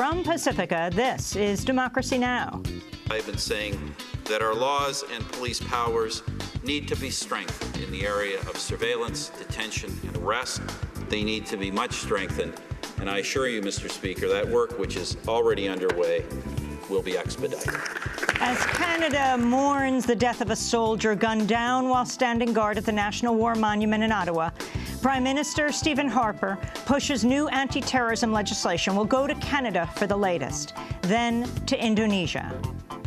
From Pacifica, this is Democracy Now! I've been saying that our laws and police powers need to be strengthened in the area of surveillance, detention, and arrest. They need to be much strengthened. And I assure you, Mr. Speaker, that work, which is already underway, will be expedited. As Canada mourns the death of a soldier gunned down while standing guard at the National War Monument in Ottawa, Prime Minister Stephen Harper pushes new anti-terrorism legislation. We'll go to Canada for the latest, then to Indonesia.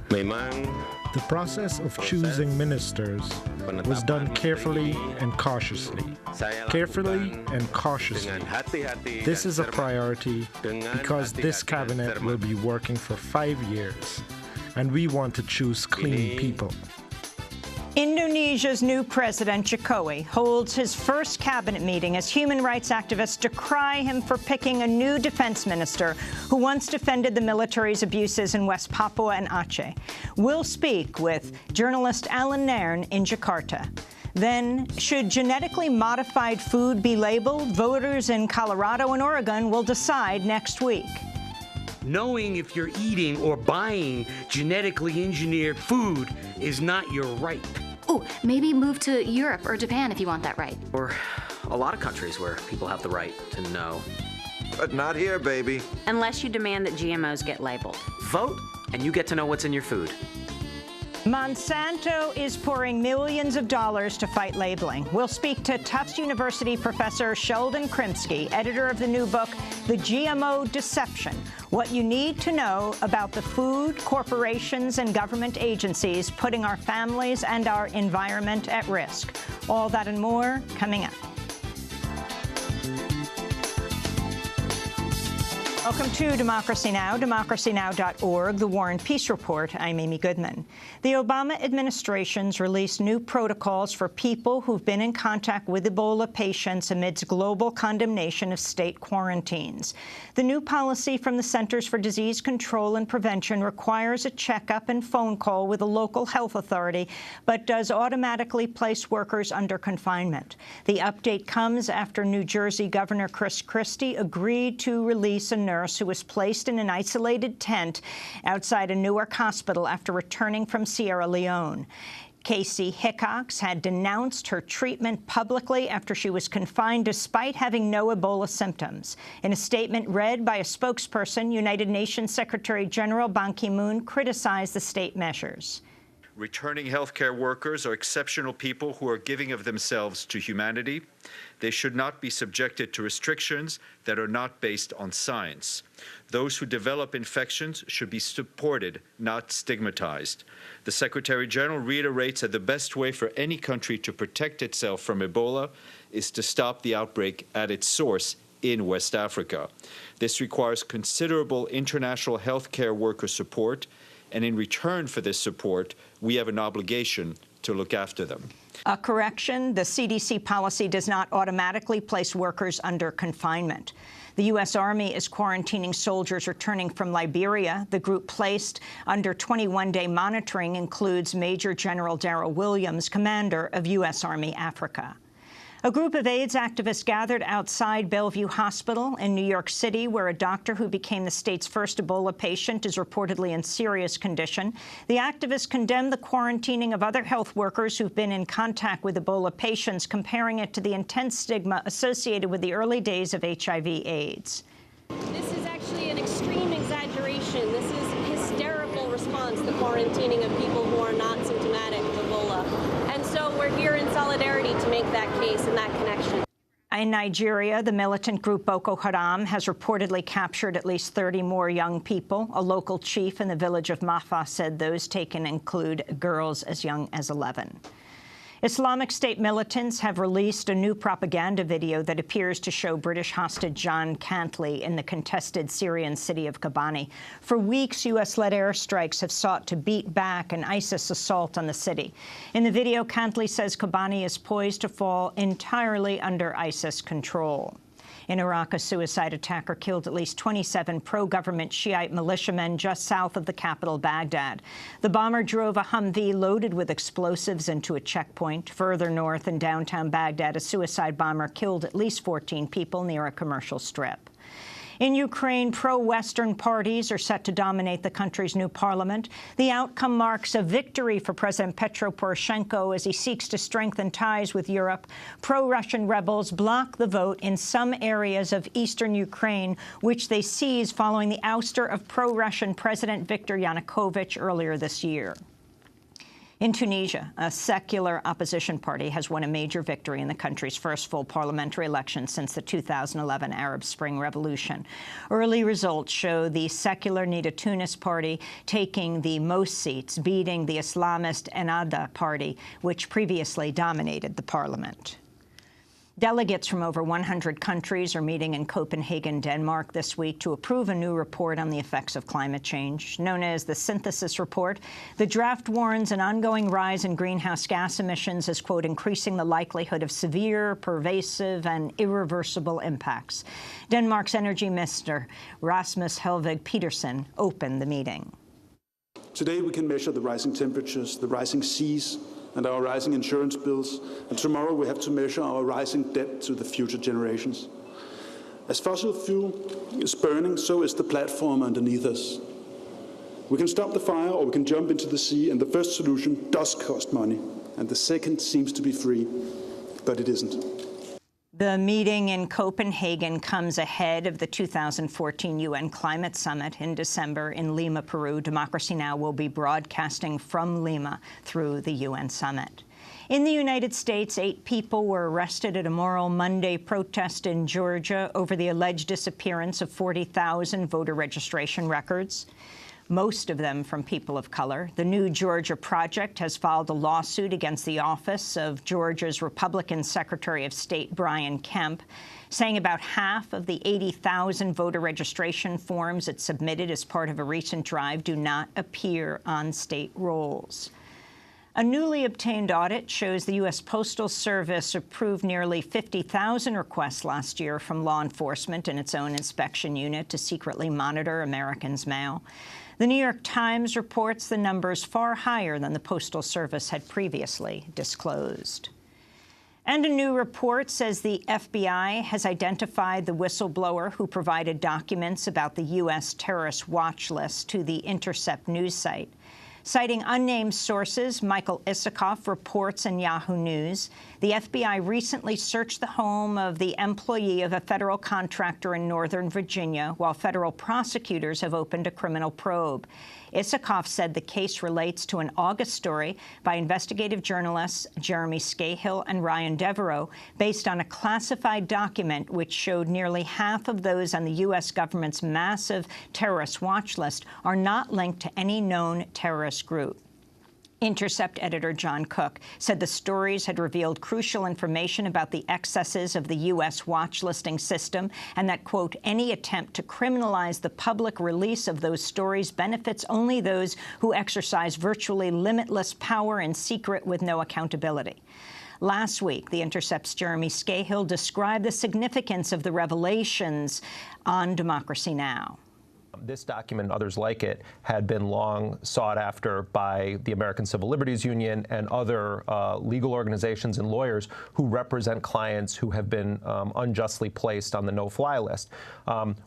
The process of choosing ministers was done carefully and cautiously. Carefully and cautiously. This is a priority because this cabinet will be working for 5 years, and we want to choose clean people. Indonesia's new president, Jokowi, holds his first cabinet meeting as human rights activists decry him for picking a new defense minister who once defended the military's abuses in West Papua and Aceh. We'll speak with journalist Alan Nairn in Jakarta. Then, should genetically modified food be labeled? Voters in Colorado and Oregon will decide next week. Knowing if you're eating or buying genetically engineered food is not your right. Oh, maybe move to Europe or Japan if you want that right. Or a lot of countries where people have the right to know. But not here, baby. Unless you demand that GMOs get labeled. Vote, and you get to know what's in your food. Monsanto is pouring millions of dollars to fight labeling. We'll speak to Tufts University professor Sheldon Krimsky, editor of the new book, The GMO Deception: What You Need to Know About the Food, Corporations, and Government Agencies Putting Our Families and Our Environment at Risk. All that and more coming up. Welcome to Democracy Now!, democracynow.org, The War and Peace Report. I'm Amy Goodman. The Obama administration's released new protocols for people who've been in contact with Ebola patients amidst global condemnation of state quarantines. The new policy from the Centers for Disease Control and Prevention requires a checkup and phone call with a local health authority, but does automatically place workers under confinement. The update comes after New Jersey Governor Chris Christie agreed to release a nurse who was placed in an isolated tent outside a Newark hospital after returning from Sierra Leone. Casey Hickox had denounced her treatment publicly after she was confined despite having no Ebola symptoms. In a statement read by a spokesperson, United Nations Secretary General Ban Ki-moon criticized the state measures. Returning healthcare workers are exceptional people who are giving of themselves to humanity. They should not be subjected to restrictions that are not based on science. Those who develop infections should be supported, not stigmatized. The Secretary General reiterates that the best way for any country to protect itself from Ebola is to stop the outbreak at its source in West Africa. This requires considerable international healthcare worker support, and in return for this support, we have an obligation to look after them. A correction, the CDC policy does not automatically place workers under confinement. The U.S. Army is quarantining soldiers returning from Liberia. The group placed under 21-day monitoring includes Major General Darrell Williams, commander of U.S. Army Africa. A group of AIDS activists gathered outside Bellevue Hospital in New York City, where a doctor who became the state's first Ebola patient is reportedly in serious condition. The activists condemned the quarantining of other health workers who've been in contact with Ebola patients, comparing it to the intense stigma associated with the early days of HIV/AIDS. This is actually an extreme exaggeration. This is a hysterical response, the quarantining of people who are not symptomatic of Ebola. And so we're here in solidarity to make that case and that connection. In Nigeria, the militant group Boko Haram has reportedly captured at least 30 more young people. A local chief in the village of Mafa said those taken include girls as young as 11. Islamic State militants have released a new propaganda video that appears to show British hostage John Cantley in the contested Syrian city of Kobani. For weeks, U.S.-led airstrikes have sought to beat back an ISIS assault on the city. In the video, Cantley says Kobani is poised to fall entirely under ISIS control. In Iraq, a suicide attacker killed at least 27 pro-government Shiite militiamen just south of the capital, Baghdad. The bomber drove a Humvee loaded with explosives into a checkpoint. Further north in downtown Baghdad, a suicide bomber killed at least 14 people near a commercial strip. In Ukraine, pro-Western parties are set to dominate the country's new parliament. The outcome marks a victory for President Petro Poroshenko as he seeks to strengthen ties with Europe. Pro-Russian rebels block the vote in some areas of eastern Ukraine, which they seized following the ouster of pro-Russian President Viktor Yanukovych earlier this year. In Tunisia, a secular opposition party has won a major victory in the country's first full parliamentary election since the 2011 Arab Spring Revolution. Early results show the secular Nida Tunis party taking the most seats, beating the Islamist Ennahda party, which previously dominated the parliament. Delegates from over 100 countries are meeting in Copenhagen, Denmark this week to approve a new report on the effects of climate change. Known as the Synthesis Report, the draft warns an ongoing rise in greenhouse gas emissions is, quote, increasing the likelihood of severe, pervasive, and irreversible impacts. Denmark's Energy Minister, Rasmus Helveg Petersen, opened the meeting. Today we can measure the rising temperatures, the rising seas, and our rising insurance bills, and tomorrow we have to measure our rising debt to the future generations. As fossil fuel is burning, so is the platform underneath us. We can stop the fire or we can jump into the sea, and the first solution does cost money, and the second seems to be free, but it isn't. The meeting in Copenhagen comes ahead of the 2014 UN Climate Summit in December in Lima, Peru. Democracy Now! Will be broadcasting from Lima through the UN Summit. In the United States, 8 people were arrested at a Moral Monday protest in Georgia over the alleged disappearance of 40,000 voter registration records, most of them from people of color. The New Georgia Project has filed a lawsuit against the office of Georgia's Republican Secretary of State Brian Kemp, saying about half of the 80,000 voter registration forms it submitted as part of a recent drive do not appear on state rolls. A newly obtained audit shows the U.S. Postal Service approved nearly 50,000 requests last year from law enforcement in its own inspection unit to secretly monitor Americans' mail. The New York Times reports the numbers far higher than the Postal Service had previously disclosed. And a new report says the FBI has identified the whistleblower who provided documents about the U.S. terrorist watch list to the Intercept news site. Citing unnamed sources, Michael Isikoff reports in Yahoo News, the FBI recently searched the home of the employee of a federal contractor in Northern Virginia, while federal prosecutors have opened a criminal probe. Isikoff said the case relates to an August story by investigative journalists Jeremy Scahill and Ryan Devereaux, based on a classified document which showed nearly half of those on the U.S. government's massive terrorist watch list are not linked to any known terrorist group. Intercept editor John Cook said the stories had revealed crucial information about the excesses of the U.S. watch listing system and that, quote, any attempt to criminalize the public release of those stories benefits only those who exercise virtually limitless power in secret with no accountability. Last week, The Intercept's Jeremy Scahill described the significance of the revelations on Democracy Now! This document and others like it had been long sought after by the American Civil Liberties Union and other legal organizations and lawyers who represent clients who have been unjustly placed on the no-fly list.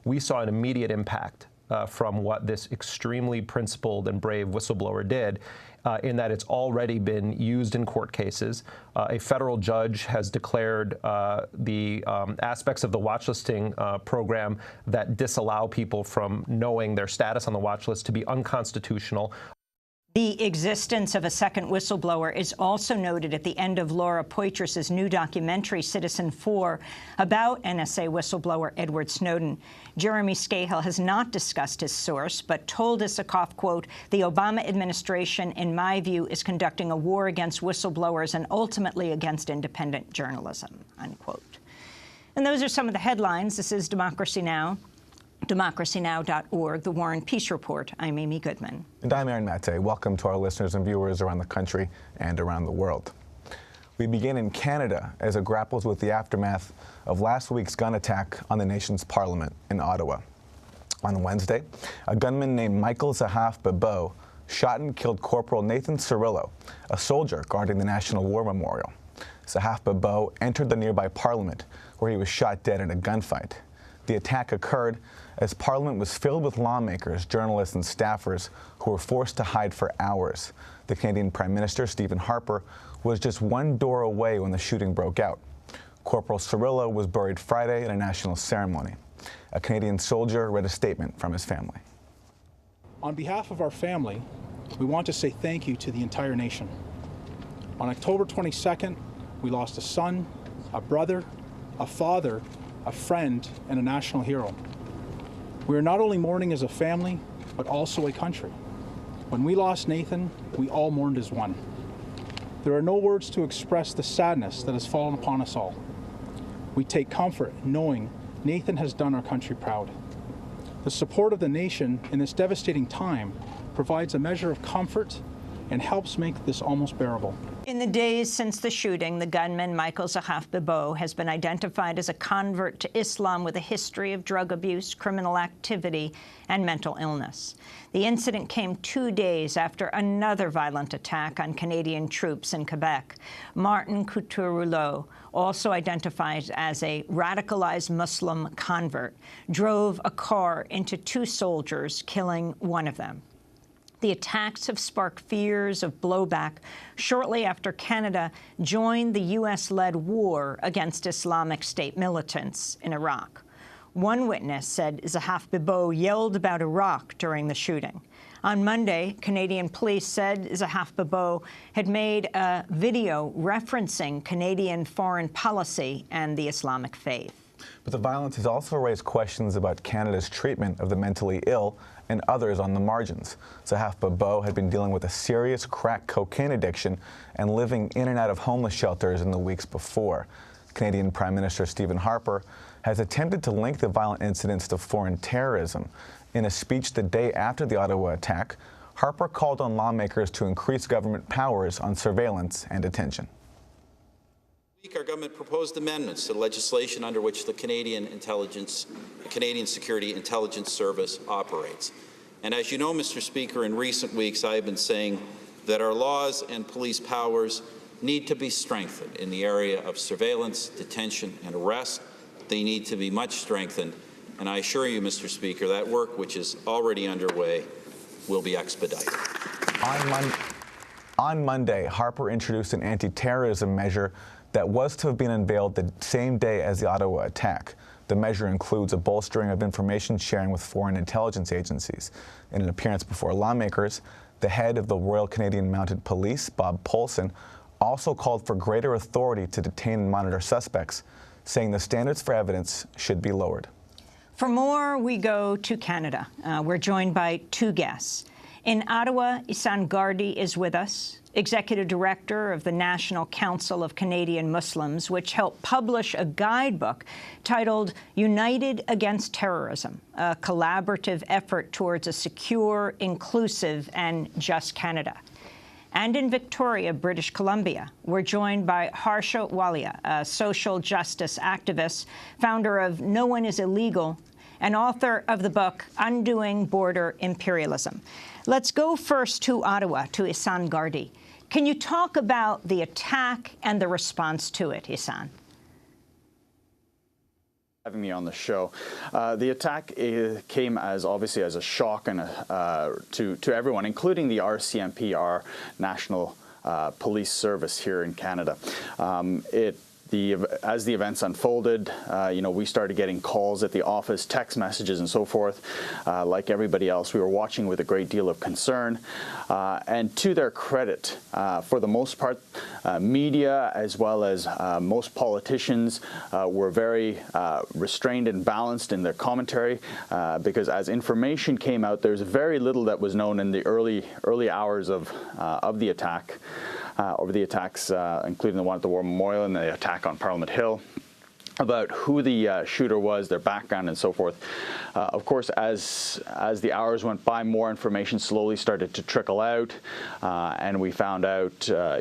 We saw an immediate impact from what this extremely principled and brave whistleblower did, in that it's already been used in court cases. A federal judge has declared the aspects of the watch listing program that disallow people from knowing their status on the watch list to be unconstitutional. The existence of a second whistleblower is also noted at the end of Laura Poitras's new documentary, Citizen 4, about NSA whistleblower Edward Snowden. Jeremy Scahill has not discussed his source, but told Isikoff, quote, the Obama administration, in my view, is conducting a war against whistleblowers and ultimately against independent journalism, unquote. And those are some of the headlines. This is Democracy Now!, democracynow.org, The War and Peace Report. I'm Amy Goodman. And I'm Aaron Matte. Welcome to our listeners and viewers around the country and around the world. We begin in Canada as it grapples with the aftermath of last week's gun attack on the nation's parliament in Ottawa. On Wednesday, a gunman named Michael Zahaf Bebo shot and killed Corporal Nathan Cirillo, a soldier guarding the National War Memorial. Zahaf Bebo entered the nearby parliament, where he was shot dead in a gunfight. The attack occurred as Parliament was filled with lawmakers, journalists, and staffers who were forced to hide for hours. The Canadian Prime Minister, Stephen Harper, was just one door away when the shooting broke out. Corporal Cirillo was buried Friday in a national ceremony. A Canadian soldier read a statement from his family. On behalf of our family, we want to say thank you to the entire nation. On October 22nd, we lost a son, a brother, a father, a friend, and a national hero. We are not only mourning as a family, but also a country. When we lost Nathan, we all mourned as one. There are no words to express the sadness that has fallen upon us all. We take comfort knowing Nathan has done our country proud. The support of the nation in this devastating time provides a measure of comfort and helps make this almost bearable. In the days since the shooting, the gunman, Michael Zahaf Bibeau, has been identified as a convert to Islam with a history of drug abuse, criminal activity, and mental illness. The incident came 2 days after another violent attack on Canadian troops in Quebec. Martin Couture-Rouleau, also identified as a radicalized Muslim convert, drove a car into 2 soldiers, killing one of them. The attacks have sparked fears of blowback shortly after Canada joined the U.S.-led war against Islamic State militants in Iraq. One witness said Zahaf Bibeau yelled about Iraq during the shooting. On Monday, Canadian police said Zahaf Bibeau had made a video referencing Canadian foreign policy and the Islamic faith. But the violence has also raised questions about Canada's treatment of the mentally ill and others on the margins. Zahaf Bibeau had been dealing with a serious crack cocaine addiction and living in and out of homeless shelters in the weeks before. Canadian Prime Minister Stephen Harper has attempted to link the violent incidents to foreign terrorism. In a speech the day after the Ottawa attack, Harper called on lawmakers to increase government powers on surveillance and detention. Our government proposed amendments to legislation under which the Canadian Security Intelligence Service operates. And as you know, Mr. Speaker, in recent weeks I have been saying that our laws and police powers need to be strengthened in the area of surveillance, detention, and arrest. They need to be much strengthened. And I assure you, Mr. Speaker, that work, which is already underway, will be expedited. On Monday, Harper introduced an anti-terrorism measure that was to have been unveiled the same day as the Ottawa attack. The measure includes a bolstering of information sharing with foreign intelligence agencies. In an appearance before lawmakers, the head of the Royal Canadian Mounted Police, Bob Polson, also called for greater authority to detain and monitor suspects, saying the standards for evidence should be lowered. For more, we go to Canada. We're joined by 2 guests. In Ottawa, Ihsan Gardi is with us, Executive Director of the National Council of Canadian Muslims, which helped publish a guidebook titled United Against Terrorism, a collaborative effort towards a secure, inclusive, and just Canada. And in Victoria, British Columbia, we're joined by Harsha Walia, a social justice activist, founder of No One is Illegal, and author of the book Undoing Border Imperialism. Let's go first to Ottawa, to Ihsan Gardi. Can you talk about the attack and the response to it, Ihsan? Having me on the show. The attack came as obviously as a shock and to everyone, including the RCMP, our national police service here in Canada. As the events unfolded, we started getting calls at the office, text messages, and so forth. Like everybody else, we were watching with a great deal of concern. And to their credit, for the most part, media as well as most politicians were very restrained and balanced in their commentary, because as information came out, there's very little that was known in the early hours of the attack. Over the attacks, including the one at the War Memorial and the attack on Parliament Hill, about who the shooter was, their background, and so forth. Of course, as the hours went by, more information slowly started to trickle out, and we found out, a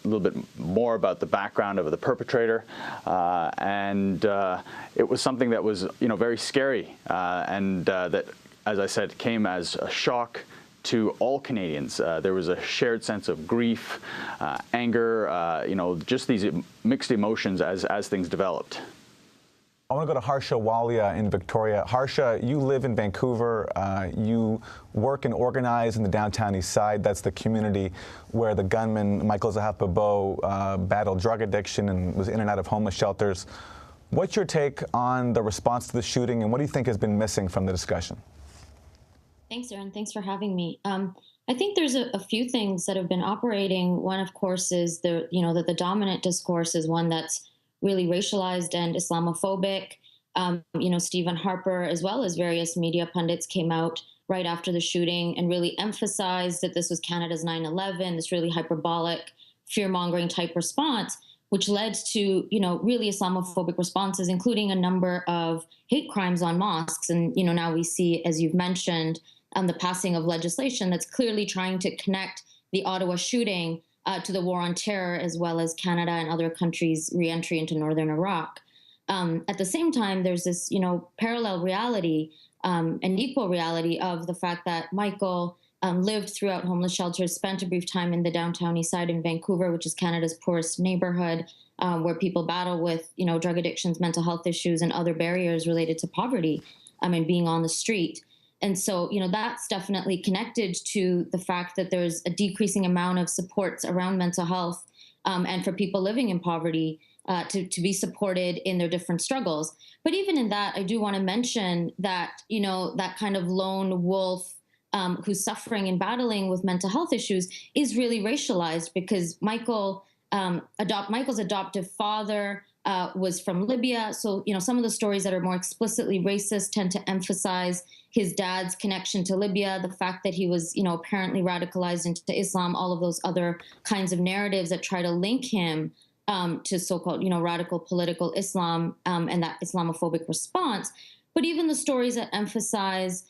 little bit more about the background of the perpetrator, and it was something that was, very scary, and that, as I said, came as a shock to all Canadians. There was a shared sense of grief, anger, just these mixed emotions as things developed. I want to go to Harsha Walia in Victoria. Harsha, you live in Vancouver. You work and organize in the downtown east side. That's the community where the gunman, Michael Zahav-Babo, battled drug addiction and was in and out of homeless shelters. What's your take on the response to the shooting, and what do you think has been missing from the discussion? Thanks, Aaron. Thanks for having me. I think there's a few things that have been operating. One, of course, is that the dominant discourse is one that's really racialized and Islamophobic. Stephen Harper, as well as various media pundits, came out right after the shooting and really emphasized that this was Canada's 9/11, this really hyperbolic, fear-mongering type response, which led to, really Islamophobic responses, including a number of hate crimes on mosques. And, now we see, as you've mentioned, the passing of legislation that's clearly trying to connect the Ottawa shooting to the war on terror, as well as Canada and other countries' re-entry into northern Iraq. At the same time, there's this, parallel reality and equal reality of the fact that Michael lived throughout homeless shelters, spent a brief time in the downtown east side in Vancouver, which is Canada's poorest neighborhood, where people battle with, drug addictions, mental health issues, and other barriers related to poverty and being on the street. And so, that's definitely connected to the fact that there's a decreasing amount of supports around mental health and for people living in poverty to be supported in their different struggles. But even in that, I do want to mention that, that kind of lone wolf who's suffering and battling with mental health issues is really racialized, because Michael's adoptive father was from Libya. So, some of the stories that are more explicitly racist tend to emphasize his dad's connection to Libya, the fact that he was, apparently radicalized into Islam, all of those other kinds of narratives that try to link him to so-called, radical political Islam and that Islamophobic response. But even the stories that emphasize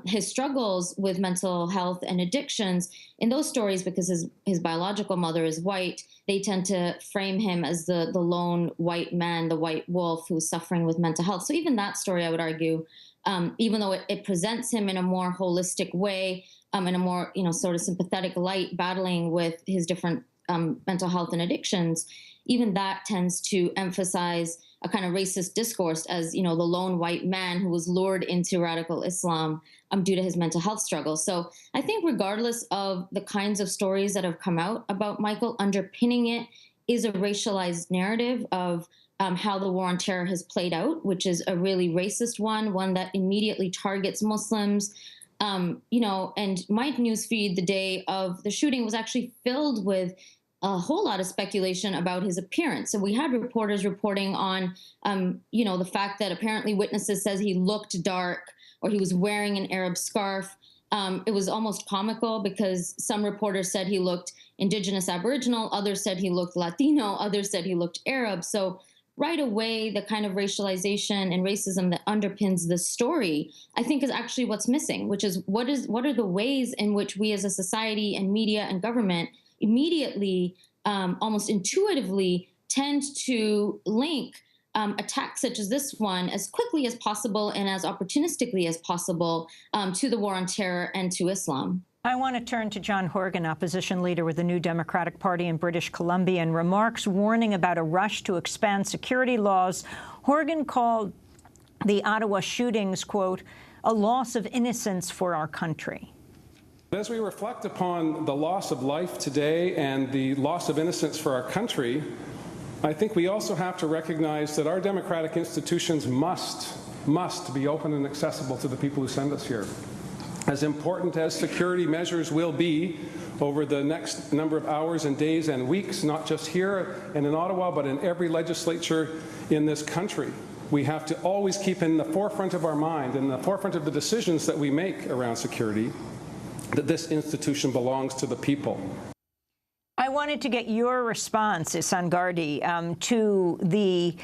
his struggles with mental health and addictions, in those stories, because his biological mother is white, they tend to frame him as the lone white man, the white wolf who's suffering with mental health. So even that story, I would argue, even though it presents him in a more holistic way, in a more, sort of sympathetic light, battling with his different mental health and addictions, even that tends to emphasize a kind of racist discourse as, the lone white man who was lured into radical Islam due to his mental health struggles. So I think regardless of the kinds of stories that have come out about Michael, underpinning it is a racialized narrative of how the war on terror has played out, which is a really racist one that immediately targets Muslims. And my newsfeed the day of the shooting was actually filled with a whole lot of speculation about his appearance. So we had reporters reporting on, the fact that apparently witnesses says he looked dark or he was wearing an Arab scarf. It was almost comical because some reporters said he looked Indigenous Aboriginal, others said he looked Latino, others said he looked Arab. So right away, the kind of racialization and racism that underpins this story, I think, is actually what's missing, which is what are the ways in which we as a society and media and government immediately, almost intuitively, tend to link attacks such as this one as quickly as possible and as opportunistically as possible to the war on terror and to Islam. I want to turn to John Horgan, opposition leader with the New Democratic Party in British Columbia, and remarks warning about a rush to expand security laws. Horgan called the Ottawa shootings, quote, a loss of innocence for our country. As we reflect upon the loss of life today and the loss of innocence for our country, I think we also have to recognize that our democratic institutions must be open and accessible to the people who send us here. As important as security measures will be over the next number of hours and days and weeks, not just here and in Ottawa, but in every legislature in this country, we have to always keep in the forefront of our mind, in the forefront of the decisions that we make around security, that this institution belongs to the people. I wanted to get your response, Ihsan Gardi, to the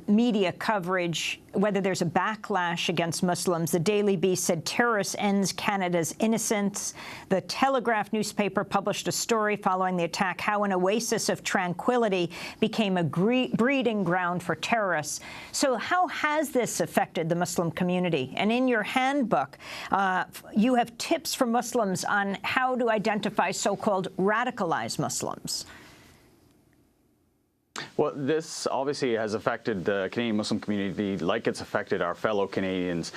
media coverage, whether there's a backlash against Muslims. The Daily Beast said terrorist ends Canada's innocence. The Telegraph newspaper published a story following the attack, how an oasis of tranquility became a breeding ground for terrorists. So how has this affected the Muslim community? And in your handbook, you have tips for Muslims on how to identify so-called radicalized Muslims. Well, this obviously has affected the Canadian Muslim community like it's affected our fellow Canadians.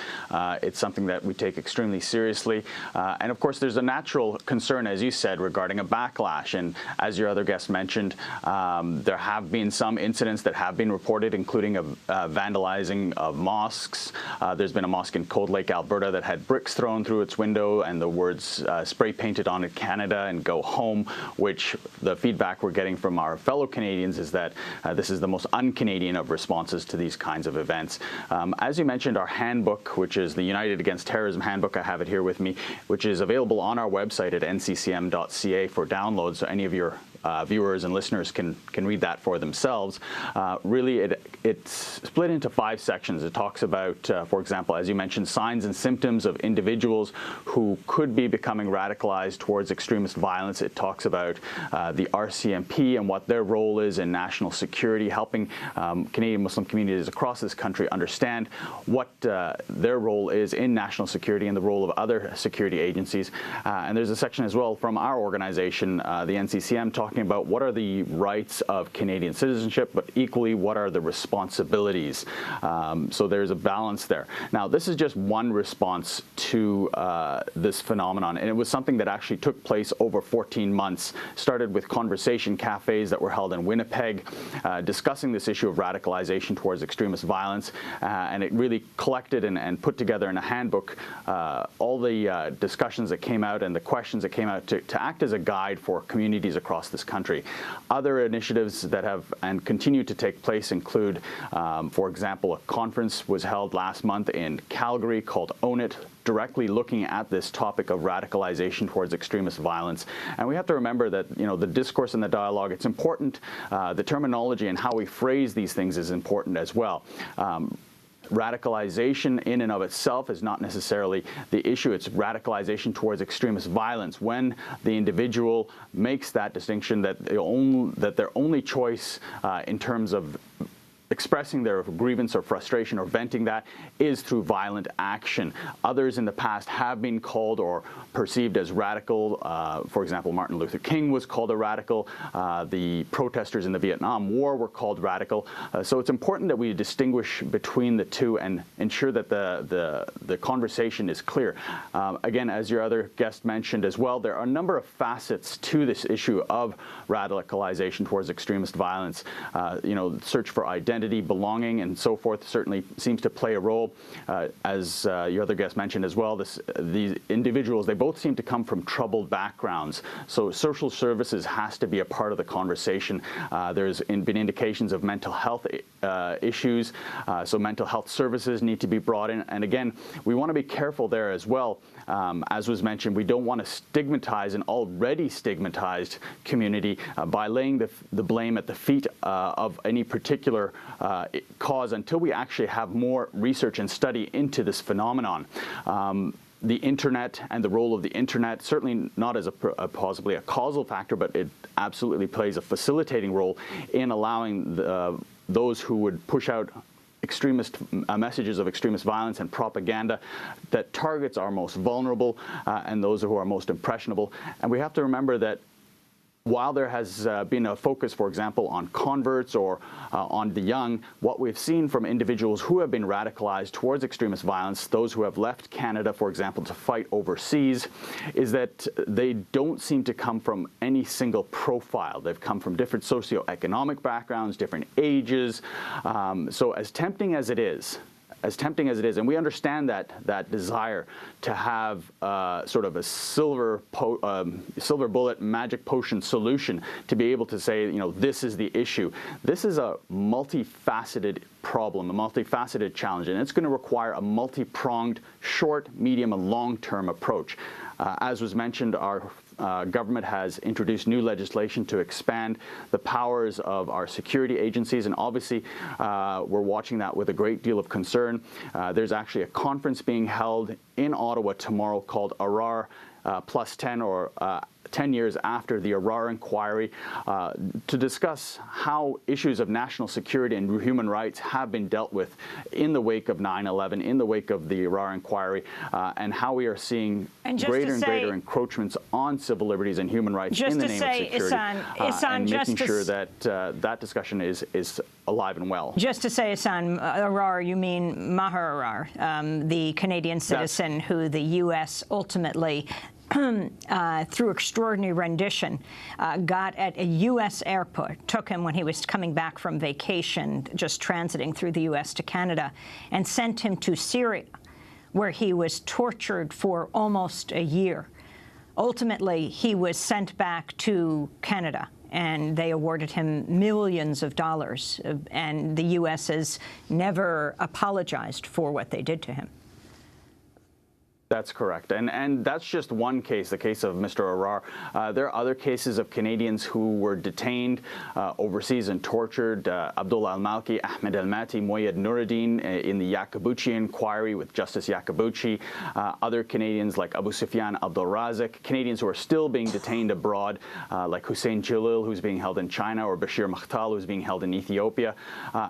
It's something that we take extremely seriously. And of course, there's a natural concern, as you said, regarding a backlash. And as your other guest mentioned, there have been some incidents that have been reported, including vandalizing of mosques. There's been a mosque in Cold Lake, Alberta, that had bricks thrown through its window and the words spray painted on it, Canada and go home, which the feedback we're getting from our fellow Canadians is that this is the most un-Canadian of responses to these kinds of events. As you mentioned, our handbook, which is the United Against Terrorism handbook, I have it here with me, which is available on our website at nccm.ca for download, so any of your viewers and listeners can read that for themselves. Really, it's split into 5 sections. It talks about, for example, as you mentioned, signs and symptoms of individuals who could be becoming radicalized towards extremist violence. It talks about the RCMP and what their role is in national security, helping Canadian Muslim communities across this country understand what their role is in national security and the role of other security agencies. And there's a section as well from our organization, the NCCM, talking about what are the rights of Canadian citizenship, but equally what are the responsibilities. So there's a balance there. Now, this is just one response to this phenomenon, and it was something that actually took place over 14 months. Started with conversation cafes that were held in Winnipeg, discussing this issue of radicalization towards extremist violence, and it really collected and put together in a handbook all the discussions that came out and the questions that came out to act as a guide for communities across this country. Other initiatives that have and continue to take place include, for example, a conference was held last month in Calgary called Own It, directly looking at this topic of radicalization towards extremist violence. And we have to remember that, you know, the discourse and the dialogue, it's important. The terminology and how we phrase these things is important as well. Radicalization in and of itself is not necessarily the issue. It's radicalization towards extremist violence when the individual makes that distinction that their only choice in terms of expressing their grievance or frustration or venting that is through violent action. Others in the past have been called or perceived as radical. For example, Martin Luther King was called a radical. The protesters in the Vietnam War were called radical. So it's important that we distinguish between the two and ensure that the conversation is clear. Again, as your other guest mentioned as well, there are a number of facets to this issue of radicalization towards extremist violence. Search for identity, belonging, and so forth certainly seems to play a role. As your other guest mentioned as well, these individuals, they both seem to come from troubled backgrounds. So social services has to be a part of the conversation. There's been indications of mental health issues, so mental health services need to be brought in. And again, we want to be careful there as well. As was mentioned, we don't want to stigmatize an already stigmatized community by laying the blame at the feet of any particular cause until we actually have more research and study into this phenomenon. The internet and the role of the internet, certainly not as possibly a causal factor, but it absolutely plays a facilitating role in allowing those who would push out extremist messages of extremist violence and propaganda that targets our most vulnerable and those who are most impressionable. And we have to remember that while there has been a focus, for example, on converts or on the young, what we've seen from individuals who have been radicalized towards extremist violence, those who have left Canada, for example, to fight overseas, is that they don't seem to come from any single profile. They've come from different socioeconomic backgrounds, different ages. So as tempting as it is, and we understand that desire to have sort of a silver bullet magic potion solution to be able to say, this is the issue. This is a multifaceted problem, a multifaceted challenge, and it's going to require a multi-pronged short, medium, and long-term approach. As was mentioned, our government has introduced new legislation to expand the powers of our security agencies, and obviously we're watching that with a great deal of concern. There's actually a conference being held in Ottawa tomorrow called ARAR +10, or 10 years after the Arar inquiry, to discuss how issues of national security and human rights have been dealt with in the wake of 9/11, in the wake of the Arar inquiry, and how we are seeing greater and greater encroachments on civil liberties and human rights in the name of security, and making sure that that discussion is alive and well. Just to say, Hassan, Arar, you mean Maher Arar, the Canadian citizen who the U.S. ultimately, through extraordinary rendition, got at a U.S. airport, took him when he was coming back from vacation, just transiting through the U.S. to Canada, and sent him to Syria, where he was tortured for almost a year. Ultimately, he was sent back to Canada, and they awarded him millions of dollars, and the U.S. has never apologized for what they did to him. That's correct. And that's just one case, the case of Mr. Arar. There are other cases of Canadians who were detained overseas and tortured. Abdullah al-Malki, Ahmed al-Mati, Moyed Nuruddin in the Yaqabuchi inquiry with Justice Yaqabuchi. Other Canadians like Abu Sufyan Abdul Razik. Canadians who are still being detained abroad, like Hussein Jalil, who's being held in China, or Bashir Makhtal, who's being held in Ethiopia.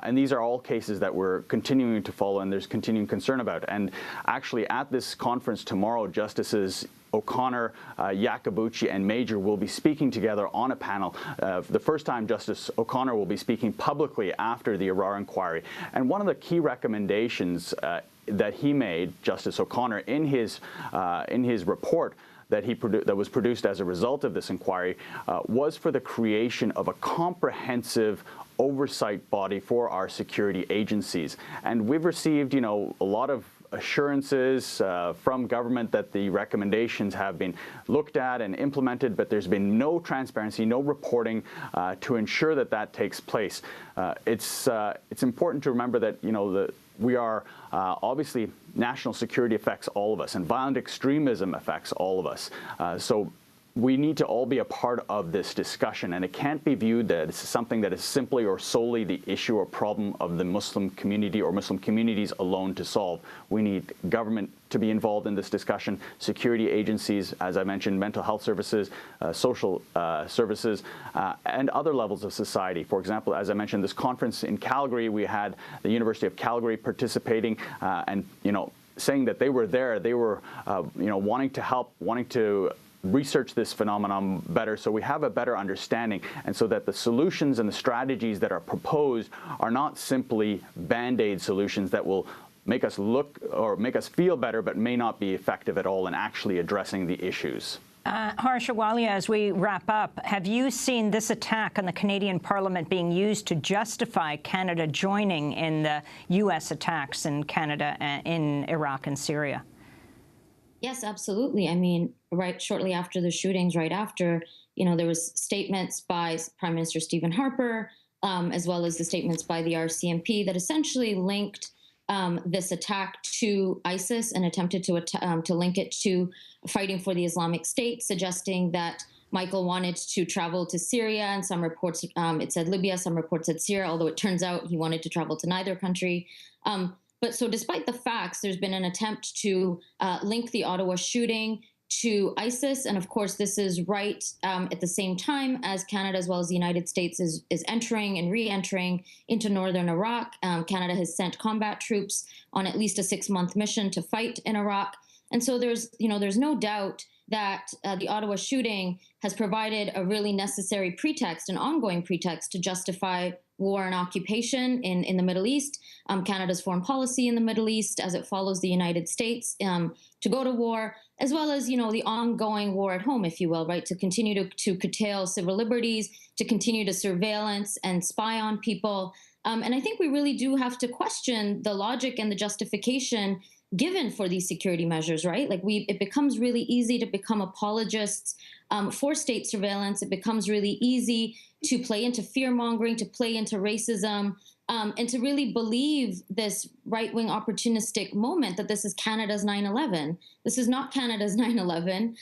And these are all cases that we're continuing to follow and there's continuing concern about. And actually at this conference tomorrow, Justices O'Connor, Yaqabuchi, and Major will be speaking together on a panel. The first time Justice O'Connor will be speaking publicly after the Arar inquiry. And one of the key recommendations that he made, Justice O'Connor, in his report that was produced as a result of this inquiry, was for the creation of a comprehensive oversight body for our security agencies. And we've received, a lot of assurances from government that the recommendations have been looked at and implemented, but there's been no transparency, no reporting to ensure that that takes place. It's important to remember that we are obviously national security affects all of us, and violent extremism affects all of us. So we need to all be a part of this discussion, and it can't be viewed that it's something that is simply or solely the issue or problem of the Muslim community or Muslim communities alone to solve. We need government to be involved in this discussion, security agencies, as I mentioned, mental health services, social services, and other levels of society. For example, as I mentioned, this conference in Calgary, we had the University of Calgary participating, and saying that they were there, they were wanting to help, wanting to research this phenomenon better so we have a better understanding, and so that the solutions and the strategies that are proposed are not simply band-aid solutions that will make us look or make us feel better but may not be effective at all in actually addressing the issues. Harsha Walia, as we wrap up, have you seen this attack on the Canadian Parliament being used to justify Canada joining in the U.S. attacks in Canada, in Iraq and Syria? Yes, absolutely. I mean, right shortly after the shootings, right after, there was statements by Prime Minister Stephen Harper, as well as the statements by the RCMP that essentially linked this attack to ISIS and attempted to link it to fighting for the Islamic State, suggesting that Michael wanted to travel to Syria, and some reports, it said Libya, some reports said Syria, although it turns out he wanted to travel to neither country. But so despite the facts, there's been an attempt to link the Ottawa shooting to ISIS. And of course, this is right at the same time as Canada, as well as the United States, is entering and re-entering into northern Iraq. Canada has sent combat troops on at least a 6-month mission to fight in Iraq. And so there's no doubt that the Ottawa shooting has provided a really necessary pretext, an ongoing pretext, to justify war and occupation in the Middle East, Canada's foreign policy in the Middle East as it follows the United States to go to war, as well as, the ongoing war at home, if you will, right, to continue to curtail civil liberties, to continue to surveillance and spy on people. And I think we really do have to question the logic and the justification given for these security measures, right? Like it becomes really easy to become apologists for state surveillance. It becomes really easy to play into fear-mongering, to play into racism, and to really believe this right-wing opportunistic moment that this is Canada's 9/11. This is not Canada's 9/11.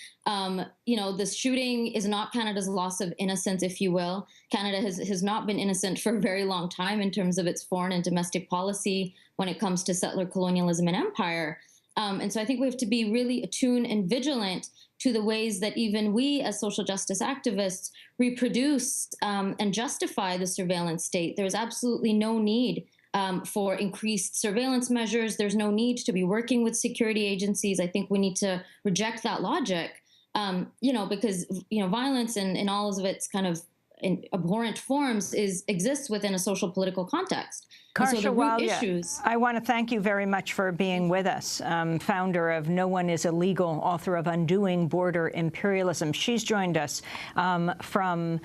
This shooting is not Canada's loss of innocence, if you will. Canada has not been innocent for a very long time in terms of its foreign and domestic policy when it comes to settler colonialism and empire. And so I think we have to be really attuned and vigilant to the ways that even we as social justice activists reproduce and justify the surveillance state. There's absolutely no need for increased surveillance measures. There's no need to be working with security agencies. I think we need to reject that logic, because, violence in all of its kind of in abhorrent forms exists within a social political context. Karsha, so the root issues. I want to thank you very much for being with us, founder of No One is Illegal, author of Undoing Border Imperialism. She's joined us from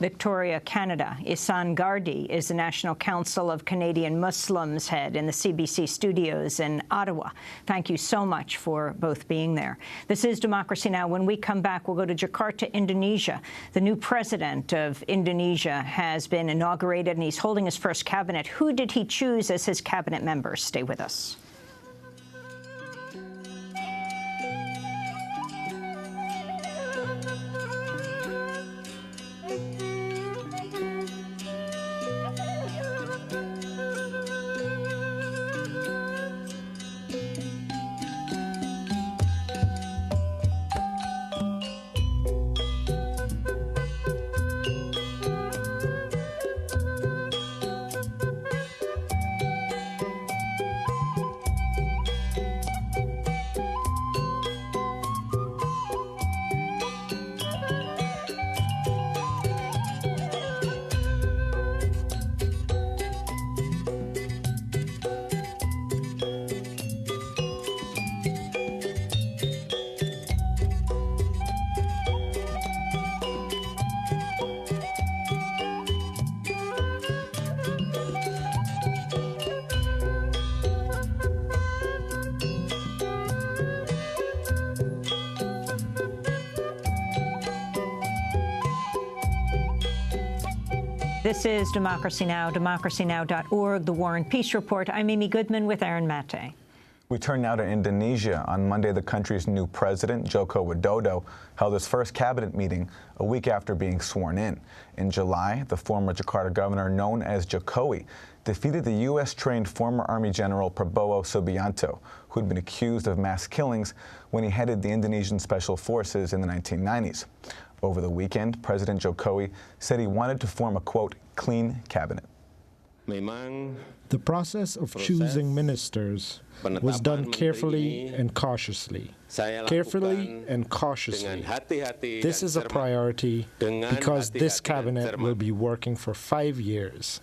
Victoria, Canada. Ihsan Gardi is the National Council of Canadian Muslims head in the CBC studios in Ottawa. Thank you so much for both being there. This is Democracy Now! When we come back, we'll go to Jakarta, Indonesia. The new president of Indonesia has been inaugurated, and he's holding his first cabinet. Who did he choose as his cabinet members? Stay with us. This is Democracy Now!, democracynow.org, the War and Peace Report. I'm Amy Goodman with Aaron Mate. We turn now to Indonesia. On Monday, the country's new president, Joko Widodo, held his first cabinet meeting a week after being sworn in. In July, the former Jakarta governor, known as Jokowi, defeated the U.S.-trained former Army General Prabowo Subianto, who had been accused of mass killings when he headed the Indonesian Special Forces in the 1990s. Over the weekend, President Jokowi said he wanted to form a, quote, clean cabinet. The process of choosing ministers was done carefully and cautiously. Carefully and cautiously. This is a priority because this cabinet will be working for 5 years,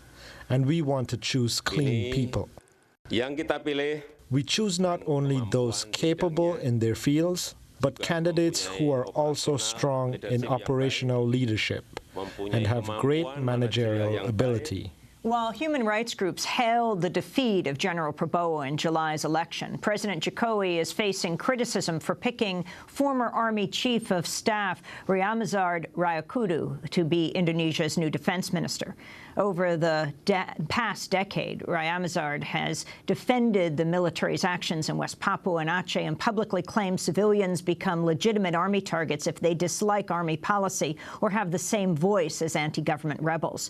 and we want to choose clean people. We choose not only those capable in their fields, but candidates who are also strong in operational leadership and have great managerial ability. While human rights groups hailed the defeat of General Prabowo in July's election, President Jokowi is facing criticism for picking former Army Chief of Staff Ryamizard Rayakudu to be Indonesia's new defense minister. Over the past decade, Ryamizard has defended the military's actions in West Papua and Aceh and publicly claimed civilians become legitimate Army targets if they dislike Army policy or have the same voice as anti-government rebels.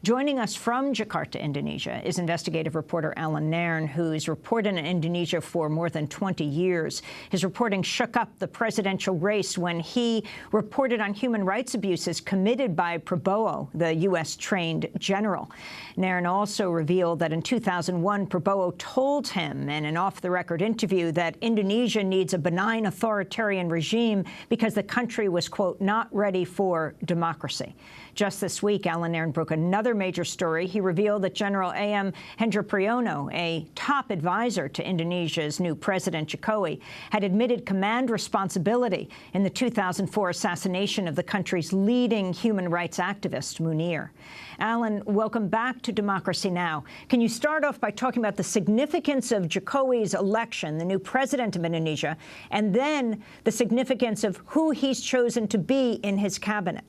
Joining us from Jakarta, Indonesia, is investigative reporter Alan Nairn, who's reported in Indonesia for more than 20 years. His reporting shook up the presidential race when he reported on human rights abuses committed by Prabowo, the U.S.-trained general. Nairn also revealed that in 2001, Prabowo told him in an off-the-record interview that Indonesia needs a benign authoritarian regime because the country was, quote, not ready for democracy. Just this week, Alan Nairn broke another major story. He revealed that General A.M. Hendra Priyono, a top advisor to Indonesia's new president, Jokowi, had admitted command responsibility in the 2004 assassination of the country's leading human rights activist, Munir. Alan, welcome back to Democracy Now! Can you start off by talking about the significance of Jokowi's election, the new president of Indonesia, and then the significance of who he's chosen to be in his cabinet?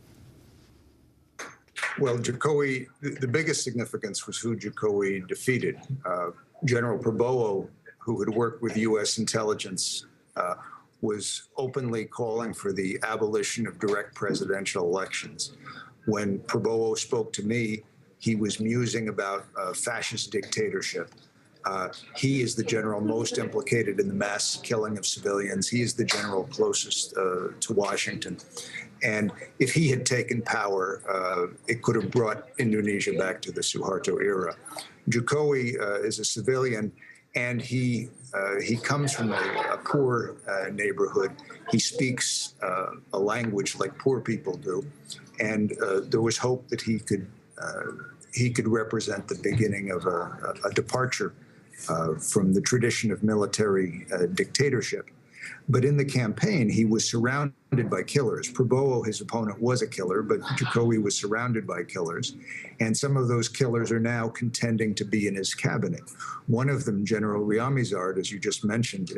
Well, Jokowi, the biggest significance was who Jokowi defeated. General Prabowo, who had worked with U.S. intelligence, was openly calling for the abolition of direct presidential elections. When Prabowo spoke to me, he was musing about a fascist dictatorship. He is the general most implicated in the mass killing of civilians. He is the general closest to Washington. And if he had taken power, it could have brought Indonesia back to the Suharto era. Jokowi is a civilian, and he comes from a poor neighborhood. He speaks a language like poor people do, and there was hope that he could represent the beginning of a departure from the tradition of military dictatorship. But in the campaign, he was surrounded by killers. Prabowo, his opponent, was a killer, but Jokowi was surrounded by killers. And some of those killers are now contending to be in his cabinet. One of them, General Riamizard, as you just mentioned,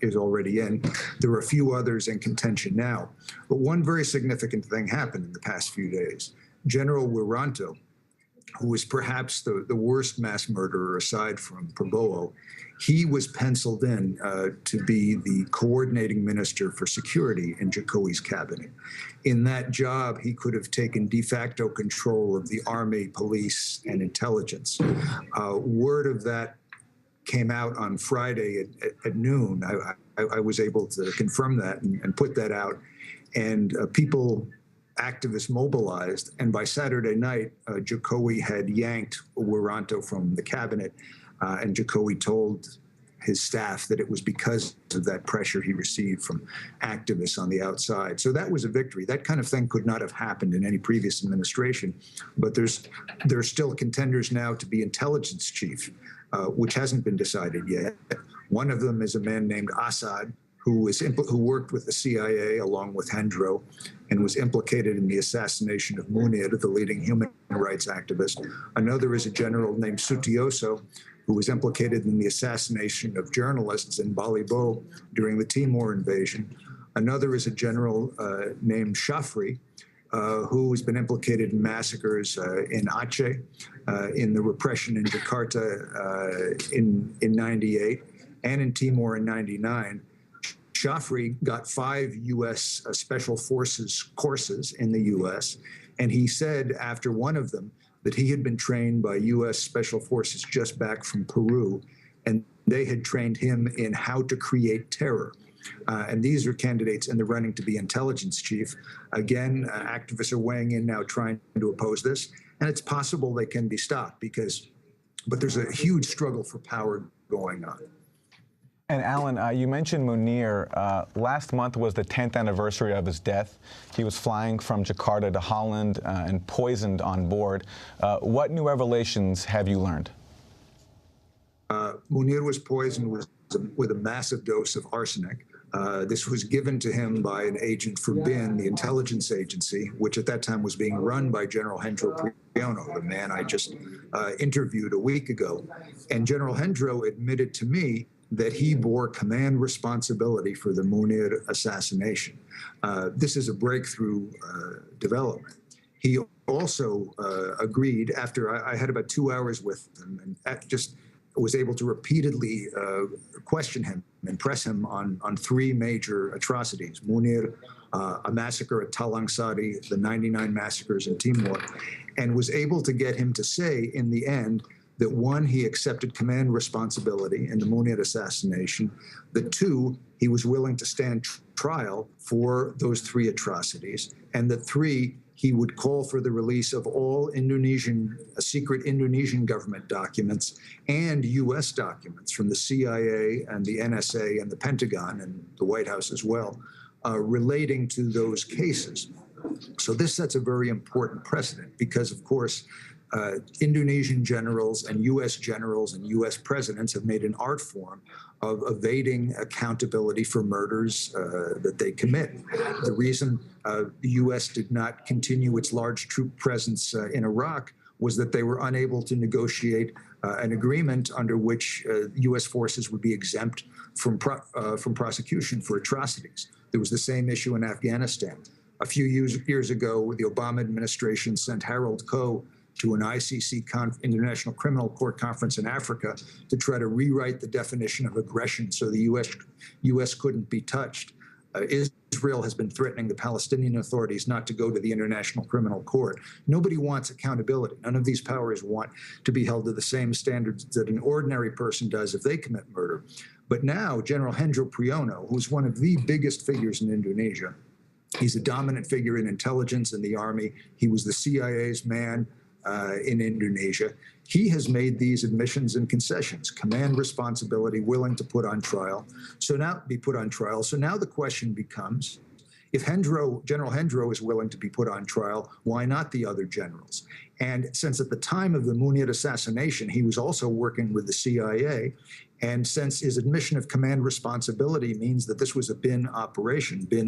is already in. There are a few others in contention now. But one very significant thing happened in the past few days. General Wiranto, who was perhaps the worst mass murderer aside from Prabowo, he was penciled in to be the coordinating minister for security in Jokowi's cabinet. In that job, he could have taken de facto control of the army, police, and intelligence. Word of that came out on Friday at noon. I was able to confirm that and put that out. And activists mobilized, and by Saturday night, Jokowi had yanked Wiranto from the cabinet, and Jokowi told his staff that it was because of that pressure he received from activists on the outside. So that was a victory. That kind of thing could not have happened in any previous administration, but there are still contenders now to be intelligence chief, which hasn't been decided yet. One of them is a man named Assad, who worked with the CIA along with Hendro and was implicated in the assassination of Munir, the leading human rights activist. Another is a general named Sutioso, who was implicated in the assassination of journalists in Balibo during the Timor invasion. Another is a general named Shafri, who has been implicated in massacres in Aceh, in the repression in Jakarta in 98, and in Timor in 99. Shafri got 5 U.S. Special Forces courses in the U.S., and he said after one of them that he had been trained by U.S. Special Forces just back from Peru, and they had trained him in how to create terror. And these are candidates in the running to be intelligence chief. Again, activists are weighing in now trying to oppose this, and it's possible they can be stopped but there's a huge struggle for power going on. And Alan, you mentioned Munir. Last month was the 10th anniversary of his death. He was flying from Jakarta to Holland and poisoned on board. What new revelations have you learned? Munir was poisoned with a massive dose of arsenic. This was given to him by an agent for BIN, the intelligence agency, which at that time was being run by General Hendro Priano, the man I just interviewed a week ago. And General Hendro admitted to me that he bore command responsibility for the Munir assassination. This is a breakthrough development. He also agreed, after I had about 2 hours with him, and just was able to repeatedly question him and press him on 3 major atrocities: Munir, a massacre at Talang Sari, the 99 massacres in Timor, and was able to get him to say in the end that 1, he accepted command responsibility in the Munir assassination, that 2, he was willing to stand trial for those 3 atrocities, and that 3, he would call for the release of all secret Indonesian government documents and U.S. documents from the CIA and the NSA and the Pentagon and the White House as well, relating to those cases. So this sets a very important precedent because, of course, Indonesian generals and U.S. presidents have made an art form of evading accountability for murders that they commit. The reason the U.S. did not continue its large troop presence in Iraq was that they were unable to negotiate an agreement under which U.S. forces would be exempt from prosecution for atrocities. There was the same issue in Afghanistan. A few years ago, the Obama administration sent Harold Koh to an ICC, International Criminal Court conference in Africa, to try to rewrite the definition of aggression so the U.S. couldn't be touched. Israel has been threatening the Palestinian authorities not to go to the International Criminal Court. Nobody wants accountability. None of these powers want to be held to the same standards that an ordinary person does if they commit murder. But now, General Hendro Prijono, who's one of the biggest figures in Indonesia, he's a dominant figure in intelligence in the army. He was the CIA's man in Indonesia. He has made these admissions and concessions, command responsibility, willing to put on trial. So now the question becomes, if General Hendro is willing to be put on trial, why not the other generals? And since at the time of the Munir assassination, he was also working with the CIA, and since his admission of command responsibility means that this was a bin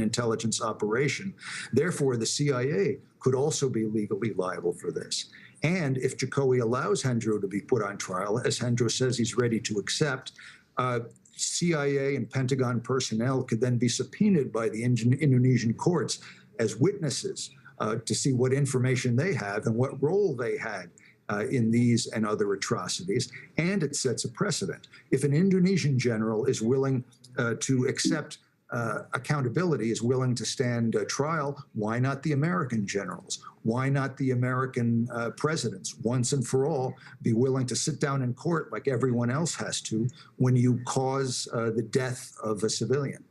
intelligence operation, therefore the CIA could also be legally liable for this. And if Jokowi allows Hendro to be put on trial, as Hendro says he's ready to accept, CIA and Pentagon personnel could then be subpoenaed by the Indonesian courts as witnesses to see what information they have and what role they had in these and other atrocities. And it sets a precedent. If an Indonesian general is willing to accept accountability, is willing to stand trial, why not the American generals? Why not the American presidents, once and for all, be willing to sit down in court like everyone else has to when you cause the death of a civilian?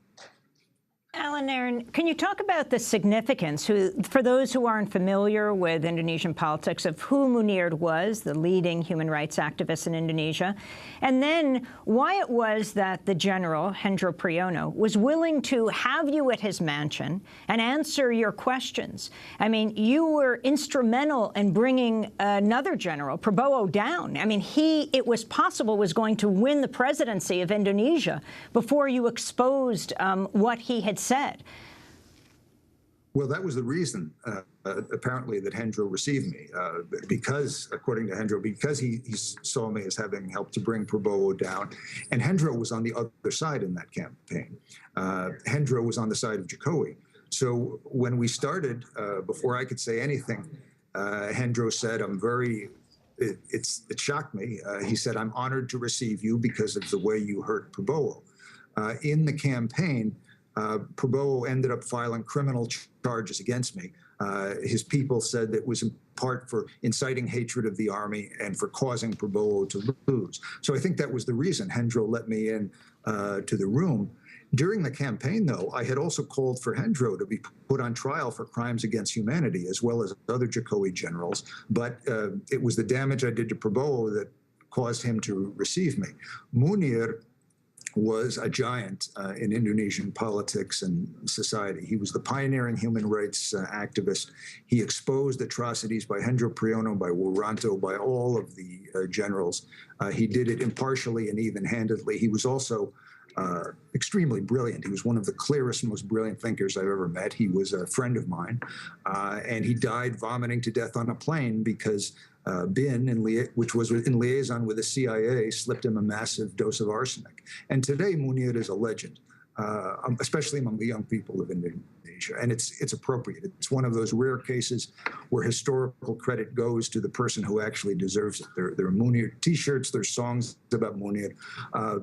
Alan Aaron, can you talk about the significance, for those who aren't familiar with Indonesian politics, of who Munir was, the leading human rights activist in Indonesia, and then why it was that the general, Hendro Prijono, was willing to have you at his mansion and answer your questions? I mean, you were instrumental in bringing another general, Prabowo, down. I mean, it was possible, was going to win the presidency of Indonesia before you exposed what he had said. Well, that was the reason, apparently, that Hendro received me, because, according to Hendro, because he saw me as having helped to bring Prabowo down. And Hendro was on the other side in that campaign. Hendro was on the side of Jokowi. So when we started, before I could say anything, Hendro said, it shocked me. He said, I'm honored to receive you because of the way you hurt Prabowo. In the campaign, Prabowo ended up filing criminal charges against me. His people said that it was in part for inciting hatred of the army and for causing Prabowo to lose. So I think that was the reason Hendro let me in to the room. During the campaign, though, I had also called for Hendro to be put on trial for crimes against humanity, as well as other Jokowi generals. But it was the damage I did to Prabowo that caused him to receive me. Munir was a giant in Indonesian politics and society. He was the pioneering human rights activist. He exposed atrocities by Hendro Prijono, by Wiranto, by all of the generals. He did it impartially and even-handedly. He was also extremely brilliant. He was one of the clearest, most brilliant thinkers I've ever met. He was a friend of mine, and he died vomiting to death on a plane because which was in liaison with the CIA, slipped him a massive dose of arsenic. And today, Munir is a legend, especially among the young people of Indonesia. And it's appropriate. It's one of those rare cases where historical credit goes to the person who actually deserves it. There are Munir T-shirts, there's songs about Munir,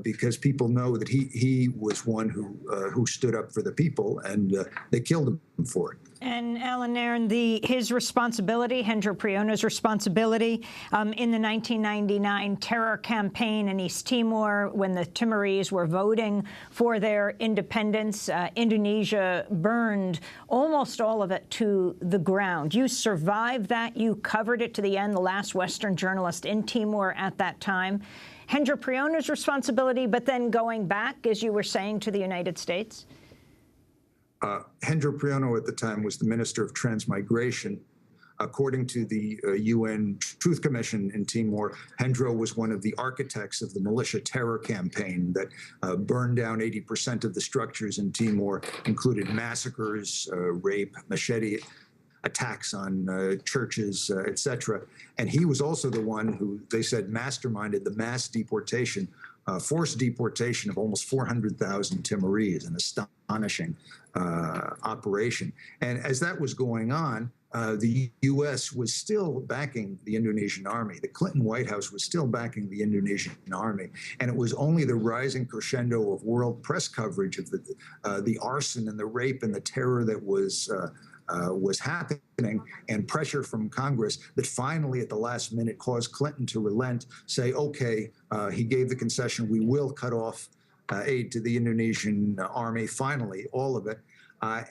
because people know that he was one who stood up for the people, and they killed him for it. And Alan Aaron, his responsibility, Hendro Prijono's responsibility in the 1999 terror campaign in East Timor, when the Timorese were voting for their independence, Indonesia burned almost all of it to the ground. You survived that. You covered it to the end, the last Western journalist in Timor at that time. Hendro Prijono's responsibility, but then going back, as you were saying, to the United States? Hendro Prijono at the time was the Minister of Transmigration. According to the UN Truth Commission in Timor, Hendro was one of the architects of the militia terror campaign that burned down 80% of the structures in Timor, included massacres, rape, machete attacks on churches, etc. And he was also the one who, they said, masterminded the mass deportation, forced deportation of almost 400,000 Timorese, an astonishing operation. And as that was going on, the U.S. was still backing the Indonesian army. The Clinton White House was still backing the Indonesian army. And it was only the rising crescendo of world press coverage of the arson and the rape and the terror that was happening, and pressure from Congress that finally at the last minute caused Clinton to relent, say, okay, he gave the concession, we will cut off aid to the Indonesian army, finally, all of it.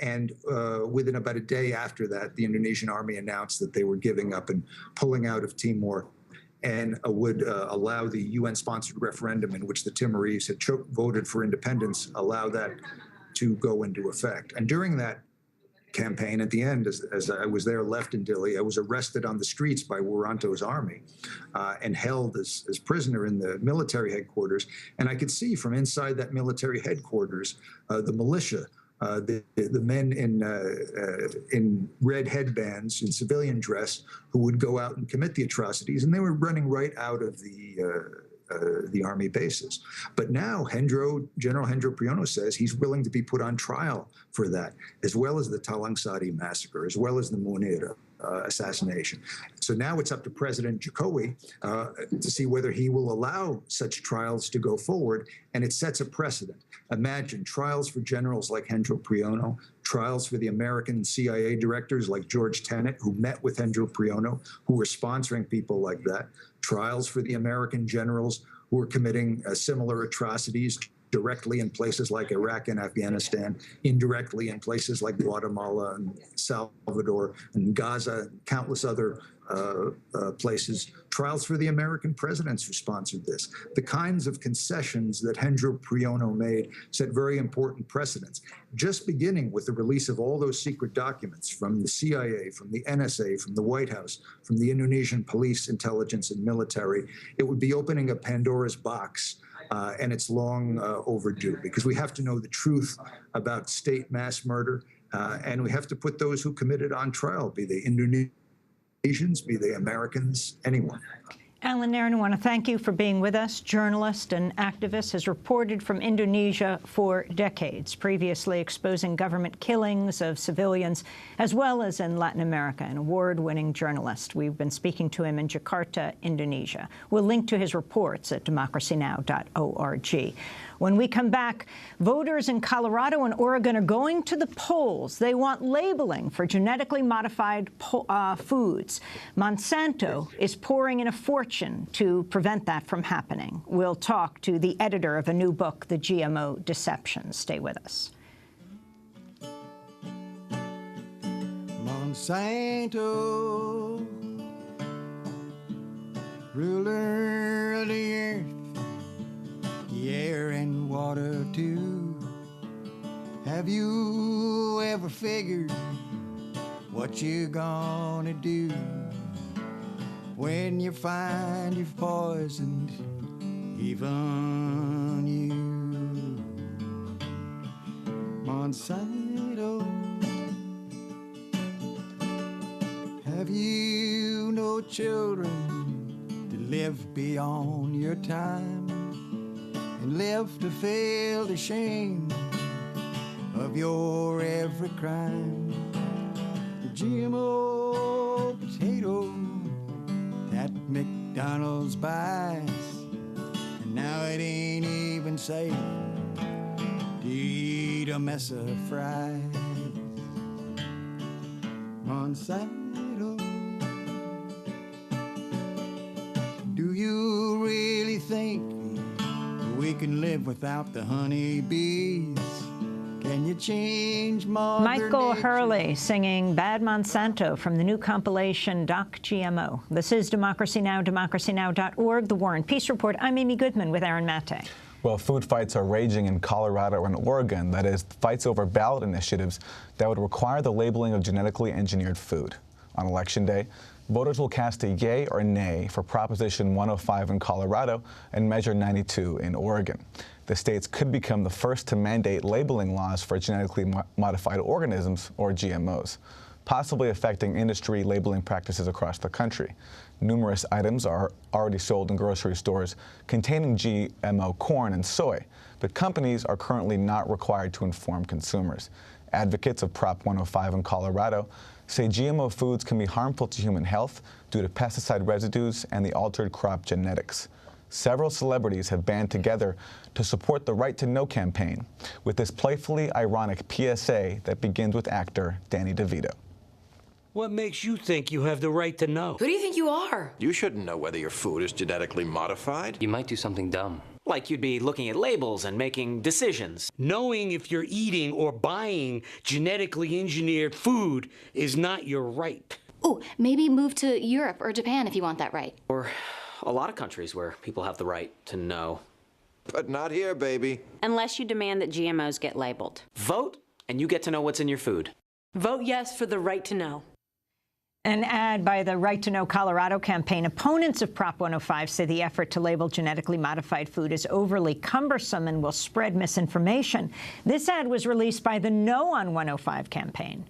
And within about a day after that, the Indonesian army announced that they were giving up and pulling out of Timor, and would allow the UN-sponsored referendum in which the Timorese had voted for independence, allow that to go into effect. And during that campaign, at the end, as I was there left in Dili, I was arrested on the streets by Wiranto's army and held as prisoner in the military headquarters. And I could see from inside that military headquarters the militia, the men in red headbands in civilian dress who would go out and commit the atrocities, and they were running right out of the army bases. But now General Hendro Priyono says he's willing to be put on trial for that, as well as the Talang Sari massacre, as well as the Munir assassination. So now it's up to President Jokowi to see whether he will allow such trials to go forward, and it sets a precedent. Imagine trials for generals like Hendro Priyono, trials for the American CIA directors like George Tenet, who met with Hendro Priyono, who were sponsoring people like that, trials for the American generals who were committing similar atrocities directly in places like Iraq and Afghanistan, indirectly in places like Guatemala and Salvador and Gaza, and countless other places, trials for the American presidents who sponsored this. The kinds of concessions that Hendro Priyono made set very important precedents, just beginning with the release of all those secret documents from the CIA, from the NSA, from the White House, from the Indonesian police, intelligence, and military. It would be opening a Pandora's box. And it's long overdue, because we have to know the truth about state mass murder, and we have to put those who committed on trial, be they Indonesians, be they Americans, anyone. Alan Nairn, I want to thank you for being with us. Journalist and activist, has reported from Indonesia for decades, previously exposing government killings of civilians, as well as in Latin America, an award-winning journalist. We've been speaking to him in Jakarta, Indonesia. We'll link to his reports at democracynow.org. When we come back, voters in Colorado and Oregon are going to the polls. They want labeling for genetically modified foods. Monsanto is pouring in a fortune to prevent that from happening. We'll talk to the editor of a new book, The GMO Deception. Stay with us. Monsanto, ruler of the earth, the air and water too. Have you ever figured what you're gonna do when you find you've poisoned even you? Monsanto, have you no children to live beyond your time and live to feel the shame of your every crime? The GMO potato that McDonald's buys, and now it ain't even safe to eat a mess of fries. Monsanto, do you really think we can live without the honeybees? Can you change Mother Michael Nature? Hurley singing Bad Monsanto from the new compilation Doc GMO. This is Democracy Now!, democracynow.org, The War and Peace Report. I'm Amy Goodman with Aaron Maté. Well, food fights are raging in Colorado and Oregon. That is, fights over ballot initiatives that would require the labeling of genetically engineered food. On Election Day, voters will cast a yay or nay for Proposition 105 in Colorado and Measure 92 in Oregon. The states could become the first to mandate labeling laws for genetically modified organisms, or GMOs, possibly affecting industry labeling practices across the country. Numerous items are already sold in grocery stores containing GMO corn and soy, but companies are currently not required to inform consumers. Advocates of Prop 105 in Colorado say GMO foods can be harmful to human health due to pesticide residues and the altered crop genetics. Several celebrities have banded together to support the Right to Know campaign with this playfully ironic PSA that begins with actor Danny DeVito. What makes you think you have the right to know? Who do you think you are? You shouldn't know whether your food is genetically modified. You might do something dumb. Like you'd be looking at labels and making decisions. Knowing if you're eating or buying genetically engineered food is not your right. Oh, maybe move to Europe or Japan if you want that right. Or a lot of countries where people have the right to know. But not here, baby. Unless you demand that GMOs get labeled. Vote, and you get to know what's in your food. Vote yes for the right to know. An ad by the Right to Know Colorado campaign. Opponents of Prop 105 say the effort to label genetically modified food is overly cumbersome and will spread misinformation. This ad was released by the No on 105 campaign.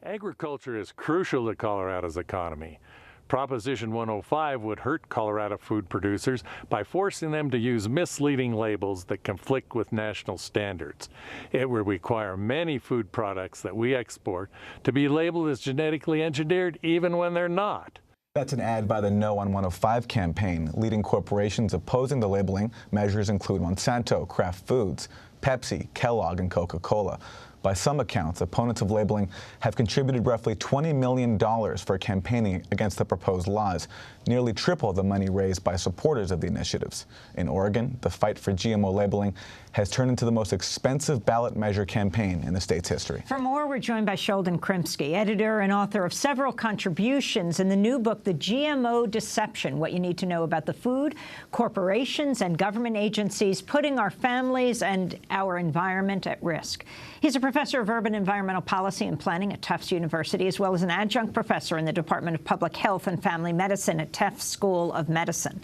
Agriculture is crucial to Colorado's economy. Proposition 105 would hurt Colorado food producers by forcing them to use misleading labels that conflict with national standards. It would require many food products that we export to be labeled as genetically engineered even when they're not. That's an ad by the No on 105 campaign. Leading corporations opposing the labeling measures include Monsanto, Kraft Foods, Pepsi, Kellogg, and Coca-Cola. By some accounts, opponents of labeling have contributed roughly $20 million for campaigning against the proposed laws, nearly triple the money raised by supporters of the initiatives. In Oregon, the fight for GMO labeling has turned into the most expensive ballot measure campaign in the state's history. For more, we're joined by Sheldon Krimsky, editor and author of several contributions in the new book, The GMO Deception, What You Need to Know About the Food, Corporations, and Government Agencies Putting Our Families and Our Environment at Risk. He's a professor of urban environmental policy and planning at Tufts University, as well as an adjunct professor in the Department of Public Health and Family Medicine at Tufts School of Medicine.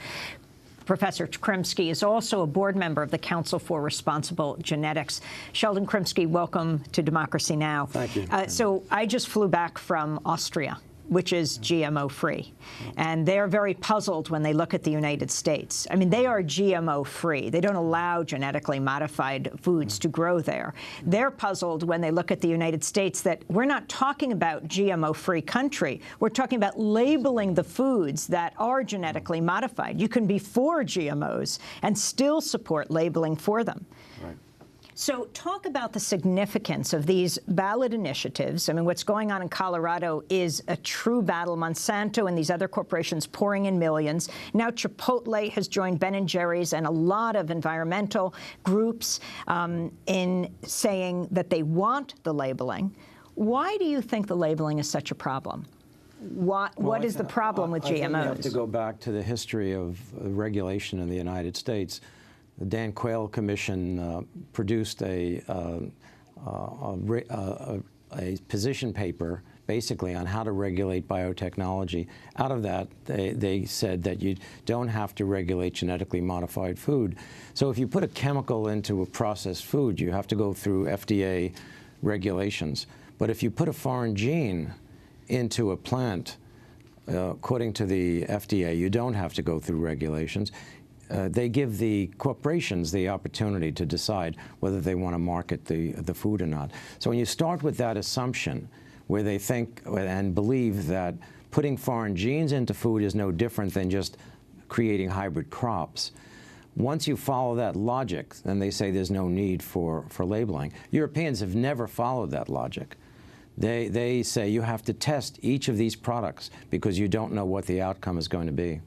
Professor Krimsky is also a board member of the Council for Responsible Genetics. Sheldon Krimsky, welcome to Democracy Now! Thank you. So I just flew back from Austria, which is GMO-free. And they're very puzzled when they look at the United States. I mean, they are GMO-free. They don't allow genetically modified foods to grow there. They're puzzled when they look at the United States that we're not talking about GMO-free country. We're talking about labeling the foods that are genetically modified. You can be for GMOs and still support labeling for them. Right. So talk about the significance of these ballot initiatives. I mean, what's going on in Colorado is a true battle. Monsanto and these other corporations pouring in millions. Now Chipotle has joined Ben & Jerry's and a lot of environmental groups in saying that they want the labeling. Why do you think the labeling is such a problem? What is the problem with GMOs? I think you have to go back to the history of regulation in the United States. The Dan Quayle Commission produced a position paper basically on how to regulate biotechnology. Out of that, they said that you don't have to regulate genetically modified food. So if you put a chemical into a processed food, you have to go through FDA regulations. But if you put a foreign gene into a plant, according to the FDA, you don't have to go through regulations. They give the corporations the opportunity to decide whether they want to market the food or not. So when you start with that assumption, where they think and believe that putting foreign genes into food is no different than just creating hybrid crops, once you follow that logic, then they say there's no need for labeling. Europeans have never followed that logic. They say you have to test each of these products because you don't know what the outcome is going to be.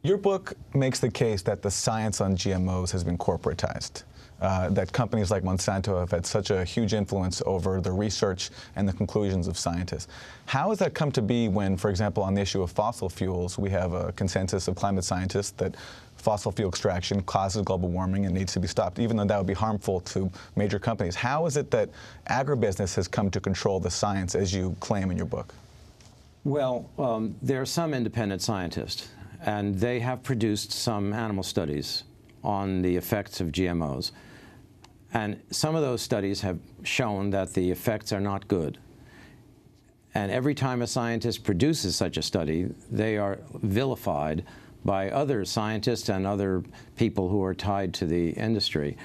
Your book makes the case that the science on GMOs has been corporatized, that companies like Monsanto have had such a huge influence over the research and the conclusions of scientists. How has that come to be when, for example, on the issue of fossil fuels, we have a consensus of climate scientists that fossil fuel extraction causes global warming and needs to be stopped, even though that would be harmful to major companies? How is it that agribusiness has come to control the science, as you claim in your book? Well, there are some independent scientists, and they have produced some animal studies on the effects of GMOs. And some of those studies have shown that the effects are not good. And every time a scientist produces such a study, they are vilified by other scientists and other people who are tied to the industry.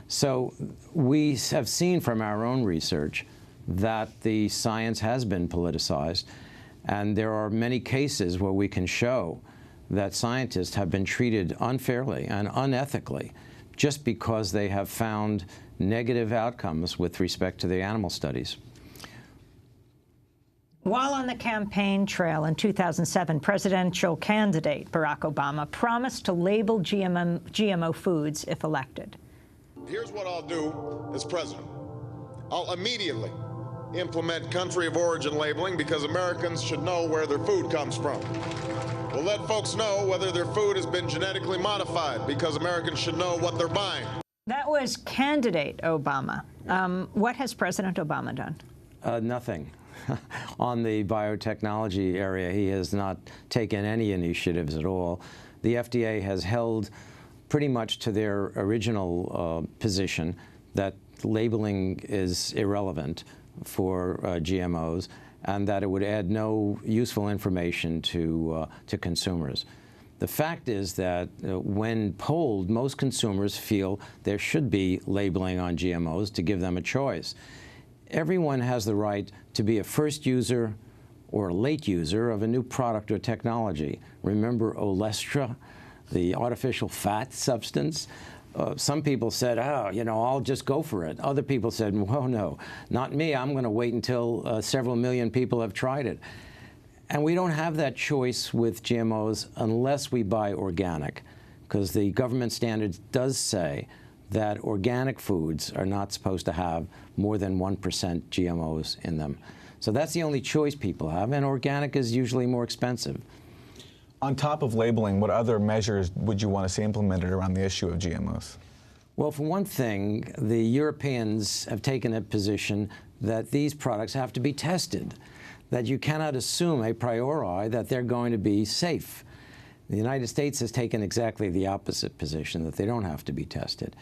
So we have seen from our own research that the science has been politicized, and there are many cases where we can show that scientists have been treated unfairly and unethically just because they have found negative outcomes with respect to the animal studies. While on the campaign trail in 2007, presidential candidate Barack Obama promised to label GMO foods if elected. Here's what I'll do as president. I'll immediately implement country of origin labeling because Americans should know where their food comes from. We'll let folks know whether their food has been genetically modified because Americans should know what they're buying. That was candidate Obama. What has President Obama done? Nothing. On the biotechnology area, he has not taken any initiatives at all. The FDA has held pretty much to their original position that labeling is irrelevant for GMOs and that it would add no useful information to consumers. The fact is that when polled, most consumers feel there should be labeling on GMOs to give them a choice. Everyone has the right to be a first user or a late user of a new product or technology. Remember Olestra, the artificial fat substance? Some people said, oh, you know, I'll just go for it. Other people said, well, no, not me. I'm going to wait until several million people have tried it. And we don't have that choice with GMOs unless we buy organic, because the government standards does say that organic foods are not supposed to have more than 1% GMOs in them. So that's the only choice people have, and organic is usually more expensive. On top of labeling, what other measures would you want to see implemented around the issue of GMOs? Well, for one thing, the Europeans have taken a position that these products have to be tested, that you cannot assume a priori that they're going to be safe. The United States has taken exactly the opposite position, that they don't have to be tested.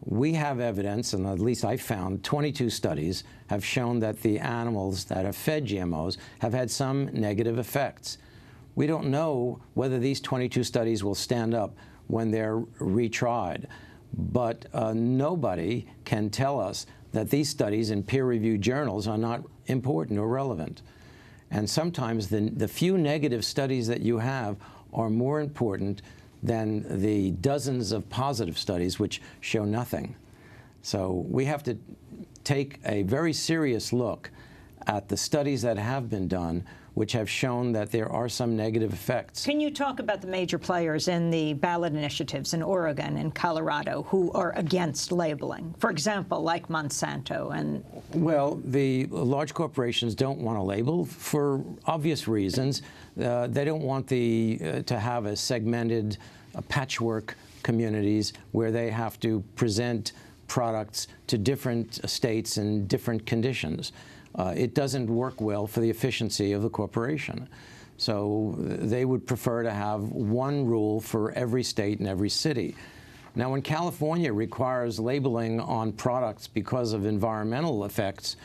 We have evidence, and at least I found 22 studies have shown that the animals that have fed GMOs have had some negative effects. We don't know whether these 22 studies will stand up when they're retried, but nobody can tell us that these studies in peer-reviewed journals are not important or relevant. And sometimes the few negative studies that you have are more important than the dozens of positive studies which show nothing. So we have to take a very serious look at the studies that have been done which have shown that there are some negative effects. Can you talk about the major players in the ballot initiatives in Oregon and Colorado who are against labeling? For example, like Monsanto and... Well, the large corporations don't want to label for obvious reasons. They don't want to have a segmented patchwork communities where they have to present products to different states and different conditions. It doesn't work well for the efficiency of the corporation. So they would prefer to have one rule for every state and every city. Now, when California requires labeling on products because of environmental effects,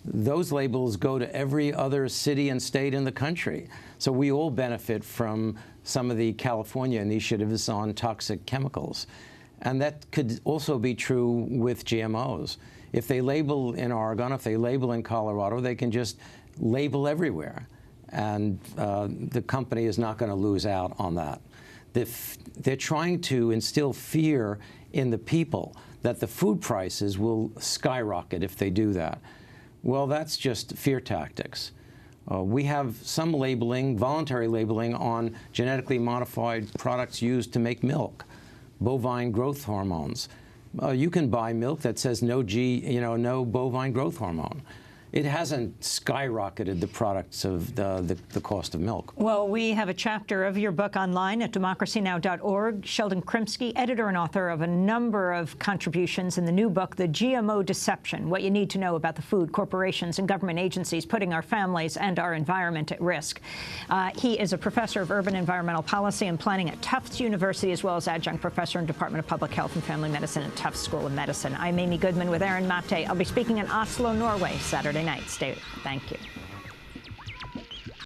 those labels go to every other city and state in the country. So we all benefit from some of the California initiatives on toxic chemicals. And that could also be true with GMOs. If they label in Oregon, if they label in Colorado, they can just label everywhere. And the company is not going to lose out on that. They're trying to instill fear in the people that the food prices will skyrocket if they do that. Well, that's just fear tactics. We have some labeling, voluntary labeling, on genetically modified products used to make milk, bovine growth hormones. You can buy milk that says no bovine growth hormone. It hasn't skyrocketed the products of the cost of milk. Well, we have a chapter of your book online at democracynow.org. Sheldon Krimsky, editor and author of a number of contributions in the new book, The GMO Deception, What You Need to Know About the Food Corporations and Government Agencies Putting Our Families and Our Environment at Risk. He is a professor of urban environmental policy and planning at Tufts University, as well as adjunct professor in Department of Public Health and Family Medicine at Tufts School of Medicine. I'm Amy Goodman with Aaron Mate. I'll be speaking in Oslo, Norway, Saturday night. Thank you.